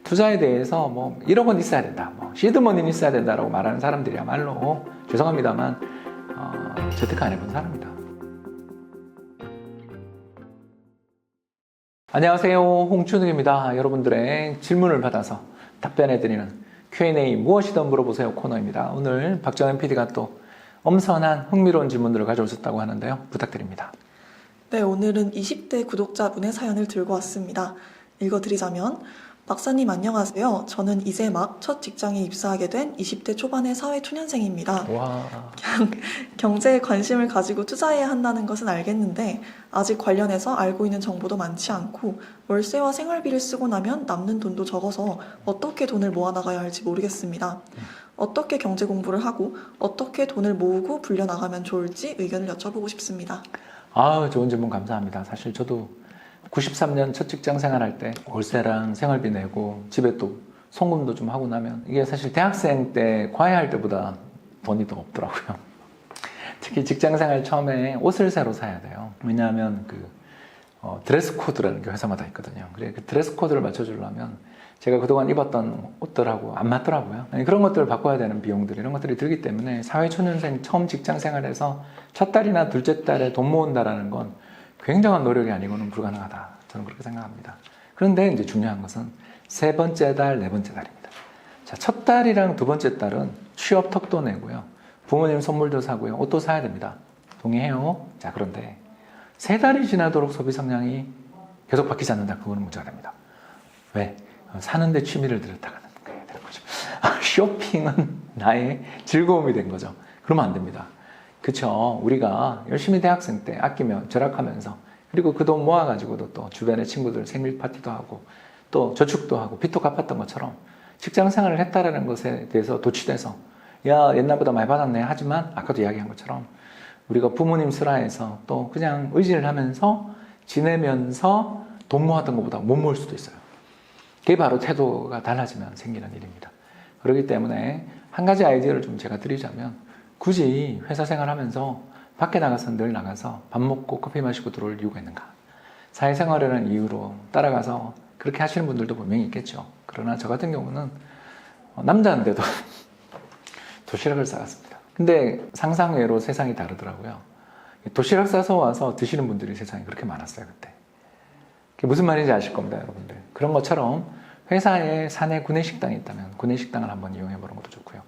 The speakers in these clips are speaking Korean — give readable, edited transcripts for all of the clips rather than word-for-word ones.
투자에 대해서 뭐 1억 원 있어야 된다, 뭐 시드머니는 있어야 된다라고 말하는 사람들이야말로 죄송합니다만 재테크 안 해본 사람이다. 안녕하세요, 홍춘욱입니다. 여러분들의 질문을 받아서 답변해드리는 Q&A 무엇이든 물어보세요 코너입니다. 오늘 박정현 PD가 또 엄선한 흥미로운 질문들을 가져오셨다고 하는데요. 부탁드립니다. 네, 오늘은 20대 구독자분의 사연을 들고 왔습니다. 읽어드리자면, 박사님 안녕하세요. 저는 이제 막 첫 직장에 입사하게 된 20대 초반의 사회초년생입니다. 와. 경제에 관심을 가지고 투자해야 한다는 것은 알겠는데 아직 관련해서 알고 있는 정보도 많지 않고 월세와 생활비를 쓰고 나면 남는 돈도 적어서 어떻게 돈을 모아나가야 할지 모르겠습니다. 어떻게 경제 공부를 하고 어떻게 돈을 모으고 불려나가면 좋을지 의견을 여쭤보고 싶습니다. 좋은 질문 감사합니다. 사실 저도 93년 첫 직장 생활할 때 월세랑 생활비 내고 집에 또 송금도 좀 하고 나면 이게 사실 대학생 때 과외할 때보다 돈이 더 없더라고요. 특히 직장 생활 처음에 옷을 새로 사야 돼요. 왜냐하면 드레스 코드라는 게 회사마다 있거든요. 그래 그 드레스 코드를 맞춰주려면 제가 그동안 입었던 옷들하고 안 맞더라고요. 그런 것들을 바꿔야 되는 비용들, 이런 것들이 들기 때문에 사회초년생 처음 직장 생활에서 첫 달이나 둘째 달에 돈 모은다라는 건 굉장한 노력이 아니고는 불가능하다. 저는 그렇게 생각합니다. 그런데 이제 중요한 것은 세 번째 달, 네 번째 달입니다. 자, 첫 달이랑 두 번째 달은 취업 턱도 내고요. 부모님 선물도 사고요. 옷도 사야 됩니다. 동의해요? 자, 그런데 세 달이 지나도록 소비 성향이 계속 바뀌지 않는다. 그거는 문제가 됩니다. 왜? 사는데 취미를 들였다가는 되는 거죠. 쇼핑은 나의 즐거움이 된 거죠. 그러면 안 됩니다. 그쵸? 우리가 열심히 대학생 때 아끼며 절약하면서 그리고 그 돈 모아가지고도 또 주변의 친구들 생일 파티도 하고 또 저축도 하고 빚도 갚았던 것처럼 직장 생활을 했다라는 것에 대해서 도취돼서 야 옛날보다 많이 받았네 하지만 아까도 이야기한 것처럼 우리가 부모님 슬하에서 또 그냥 의지를 하면서 지내면서 돈 모았던 것보다 못 모을 수도 있어요. 그게 바로 태도가 달라지면 생기는 일입니다. 그렇기 때문에 한 가지 아이디어를 좀 제가 드리자면 굳이 회사 생활하면서 밖에 나가서 늘 나가서 밥 먹고 커피 마시고 들어올 이유가 있는가? 사회생활이라는 이유로 따라가서 그렇게 하시는 분들도 분명히 있겠죠. 그러나 저 같은 경우는 남자인데도 도시락을 싸갔습니다. 근데 상상외로 세상이 다르더라고요. 도시락 싸서 와서 드시는 분들이 세상에 그렇게 많았어요, 그때. 그게 무슨 말인지 아실 겁니다, 여러분들. 그런 것처럼 회사에 사내 구내식당이 있다면 구내식당을 한번 이용해 보는 것도 좋고요.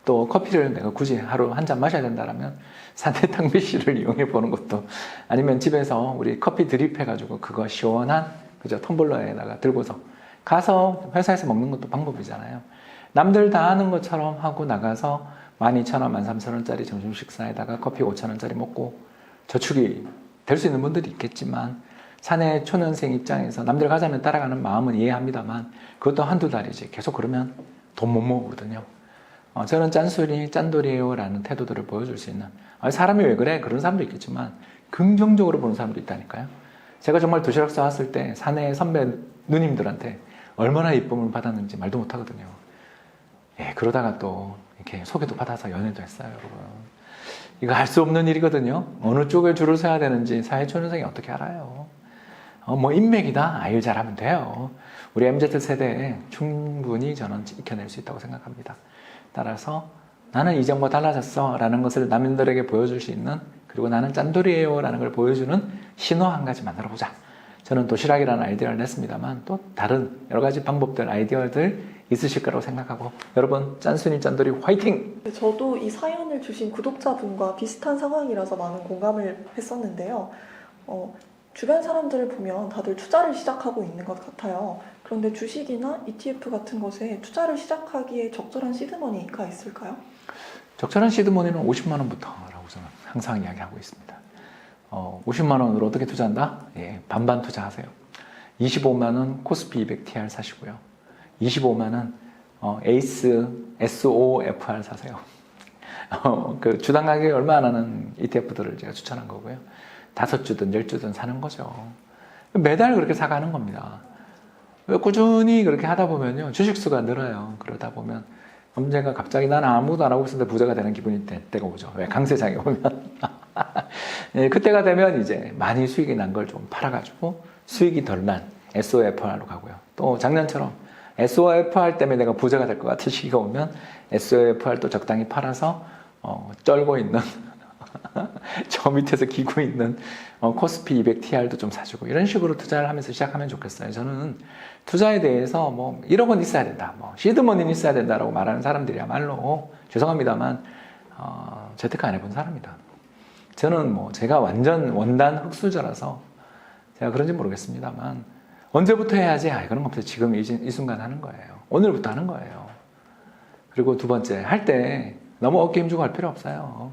또 커피를 내가 굳이 하루 한 잔 마셔야 된다면 사내 탕비실을 이용해 보는 것도, 아니면 집에서 우리 커피 드립 해가지고 그거 시원한 그저 텀블러에다가 들고서 가서 회사에서 먹는 것도 방법이잖아요. 남들 다 하는 것처럼 하고 나가서 12,000원, 13,000원짜리 점심 식사에다가 커피 5,000원짜리 먹고 저축이 될 수 있는 분들이 있겠지만 사내 초년생 입장에서 남들 가자면 따라가는 마음은 이해합니다만 그것도 한두 달이지 계속 그러면 돈 못 모으거든요. 저는 짠술이 짠돌이에요 라는 태도들을 보여줄 수 있는, 사람이 왜 그래? 그런 사람도 있겠지만 긍정적으로 보는 사람도 있다니까요. 제가 정말 도시락 싸왔을 때 사내 선배 누님들한테 얼마나 이쁨을 받았는지 말도 못하거든요. 예, 그러다가 또 이렇게 소개도 받아서 연애도 했어요, 여러분. 이거 알 수 없는 일이거든요. 어느 쪽에 줄을 서야 되는지 사회초년생이 어떻게 알아요? 뭐 인맥이다? 일 잘하면 돼요. 우리 MZ세대에 충분히 저는 익혀낼 수 있다고 생각합니다. 따라서 나는 이전과 달라졌어 라는 것을 남들에게 보여줄 수 있는, 그리고 나는 짠돌이에요 라는 걸 보여주는 신호 한 가지 만들어 보자. 저는 도시락이라는 아이디어를 냈습니다만 또 다른 여러 가지 방법들, 아이디어들 있으실 거라고 생각하고, 여러분 짠순이 짠돌이 화이팅! 저도 이 사연을 주신 구독자분과 비슷한 상황이라서 많은 공감을 했었는데요. 주변 사람들을 보면 다들 투자를 시작하고 있는 것 같아요. 그런데 주식이나 ETF 같은 것에 투자를 시작하기에 적절한 시드머니가 있을까요? 적절한 시드머니는 50만 원부터라고 저는 항상 이야기하고 있습니다. 50만 원으로 어떻게 투자한다? 예, 반반 투자하세요. 25만 원 코스피 200TR 사시고요. 25만 원 에이스 SOFR 사세요. 그 주당 가격이 얼마 안 하는 ETF들을 제가 추천한 거고요. 5주든 10주든 사는 거죠. 매달 그렇게 사가는 겁니다. 꾸준히 그렇게 하다 보면요, 주식수가 늘어요. 그러다 보면 언젠가 갑자기 나는 아무것도 안 하고 있었는데 부자가 되는 기분이 될 때가 오죠. 왜? 강세장에 오면. 예, 그때가 되면 이제 많이 수익이 난 걸 좀 팔아가지고 수익이 덜 난 SOFR로 가고요. 또 작년처럼 SOFR 때문에 내가 부자가 될 것 같은 시기가 오면 SOFR도 적당히 팔아서 쩔고 있는 저 밑에서 기고 있는 코스피 200 TR도 좀 사주고 이런 식으로 투자를 하면서 시작하면 좋겠어요. 저는 투자에 대해서 뭐 1억 원 있어야 된다, 뭐 시드머니는 있어야 된다라고 말하는 사람들이야말로 죄송합니다만 재테크 안 해본 사람이다. 저는 뭐 제가 완전 원단 흑수저라서 제가 그런지 모르겠습니다만 언제부터 해야지? 그런 거 없어요. 지금 이 순간 하는 거예요. 오늘부터 하는 거예요. 그리고 두 번째, 할 때 너무 어깨 힘주고 할 필요 없어요.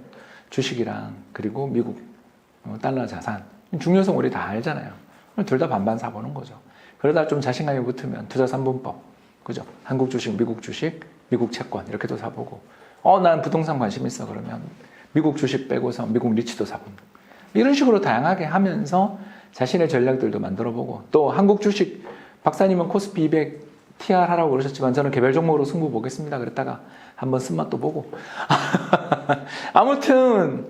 주식이랑 그리고 미국 달러 자산 중요성 우리 다 알잖아요. 둘 다 반반 사보는 거죠. 그러다 좀 자신감이 붙으면 투자 3분법, 그죠? 한국 주식, 미국 채권 이렇게도 사보고 난 부동산 관심 있어 그러면 미국 주식 빼고서 미국 리츠도 사보고 이런 식으로 다양하게 하면서 자신의 전략들도 만들어보고 또 한국 주식 박사님은 코스피 200 TR 하라고 그러셨지만 저는 개별 종목으로 승부 보겠습니다. 그랬다가 한번 쓴맛도 보고 아무튼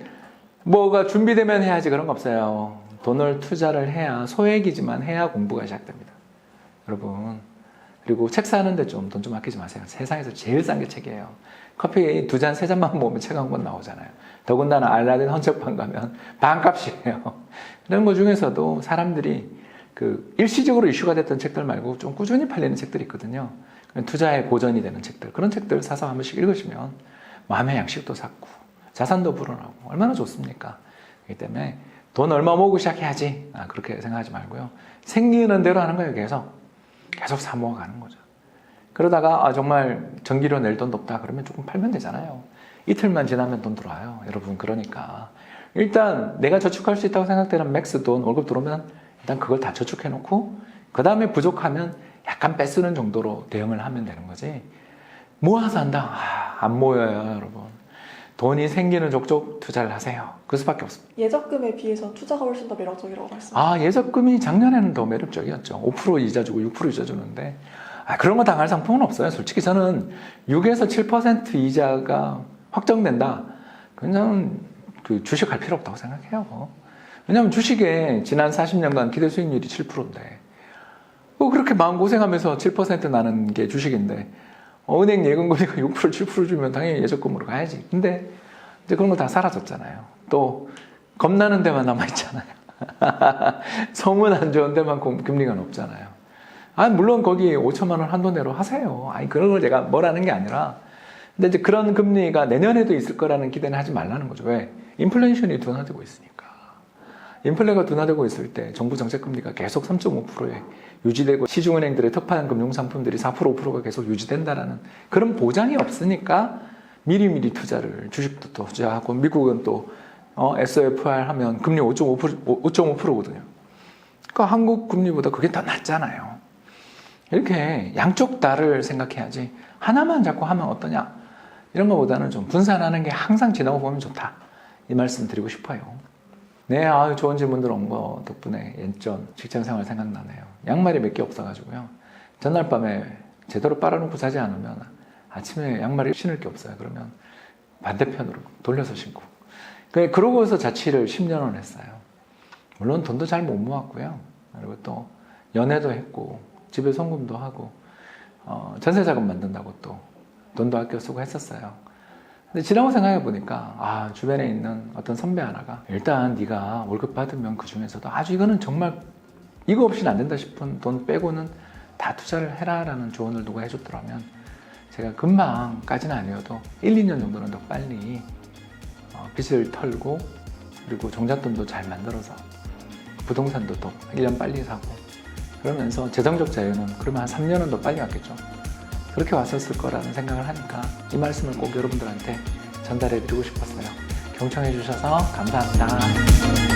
뭐가 준비되면 해야지 그런 거 없어요. 돈을 투자를 해야 소액이지만 해야 공부가 시작됩니다. 여러분 그리고 책 사는데 좀 돈 좀 아끼지 마세요. 세상에서 제일 싼 게 책이에요. 커피 2잔, 3잔만 모으면 책 한 권 나오잖아요. 더군다나 알라딘 헌책방 가면 반값이에요. 이런 거 중에서도 사람들이 일시적으로 이슈가 됐던 책들 말고 좀 꾸준히 팔리는 책들이 있거든요. 투자의 고전이 되는 책들. 그런 책들 사서 한 번씩 읽으시면 마음의 양식도 쌓고 자산도 불어나고 얼마나 좋습니까? 그렇기 때문에 돈 얼마 모으고 시작해야지. 그렇게 생각하지 말고요. 생기는 대로 하는 거예요. 계속 사 모아가는 거죠. 그러다가 정말 전기료 낼 돈도 없다 그러면 조금 팔면 되잖아요. 이틀만 지나면 돈 들어와요. 여러분 그러니까 일단 내가 저축할 수 있다고 생각되는 맥스 돈 월급 들어오면 일단 그걸 다 저축해 놓고 그 다음에 부족하면 약간 빼쓰는 정도로 대응을 하면 되는 거지 모아서 한다? 안 모여요 여러분. 돈이 생기는 족족 투자를 하세요. 그 수밖에 없습니다. 예적금에 비해서 투자가 훨씬 더 매력적이라고 말씀하셨어요. 예적금이 작년에는 더 매력적이었죠. 5% 이자 주고 6% 이자 주는데 그런 거 당할 상품은 없어요. 솔직히 저는 6에서 7% 이자가 확정된다. 그냥 주식할 필요 없다고 생각해요. 왜냐하면 주식에 지난 40년간 기대 수익률이 7%인데 그렇게 마음고생하면서 7% 나는 게 주식인데 은행 예금금리가 6% 7% 주면 당연히 예적금으로 가야지. 근데 이제 그런 거 다 사라졌잖아요. 또 겁나는 데만 남아있잖아요. 소문 안 좋은 데만 금리가 높잖아요. 물론 거기 5천만 원 한도 내로 하세요. 그런 걸 제가 뭐라는 게 아니라 근데 이제 그런 금리가 내년에도 있을 거라는 기대는 하지 말라는 거죠. 왜? 인플레이션이 둔화되고 있으니까. 인플레가 둔화되고 있을 때 정부 정책 금리가 계속 3.5%에 유지되고 시중은행들의 특판 금융상품들이 4% 5%가 계속 유지된다라는 그런 보장이 없으니까 미리미리 투자를 주식도 투자하고 미국은 또 SOFR 하면 금리 5.5%거든요. 그러니까 한국 금리보다 그게 더 낮잖아요. 이렇게 양쪽 다를 생각해야지 하나만 자꾸 하면 어떠냐 이런 것보다는 좀 분산하는 게 항상 지나고 보면 좋다 이 말씀 드리고 싶어요. 네, 좋은 질문들 온 거 덕분에 예전 직장생활 생각나네요. 양말이 몇 개 없어가지고요. 전날 밤에 제대로 빨아놓고 자지 않으면 아침에 양말이 신을 게 없어요. 그러면 반대편으로 돌려서 신고. 그러고서 자취를 10년을 했어요. 물론 돈도 잘 못 모았고요. 그리고 또 연애도 했고 집에 송금도 하고 전세자금 만든다고 또 돈도 아껴 쓰고 했었어요. 근데 지나고 생각해 보니까 주변에 있는 어떤 선배 하나가 일단 네가 월급 받으면 그 중에서도 아주 이거는 정말 이거 없이는 안 된다 싶은 돈 빼고는 다 투자를 해라 라는 조언을 누가 해줬더라면 제가 금방까지는 아니어도 1, 2년 정도는 더 빨리 빚을 털고 그리고 종잣돈도 잘 만들어서 부동산도 더 1년 빨리 사고 그러면서 재정적 자유는 그러면 한 3년은 더 빨리 왔겠죠. 그렇게 왔었을 거라는 생각을 하니까 이 말씀을 꼭 여러분들한테 전달해 드리고 싶었어요. 경청해 주셔서 감사합니다.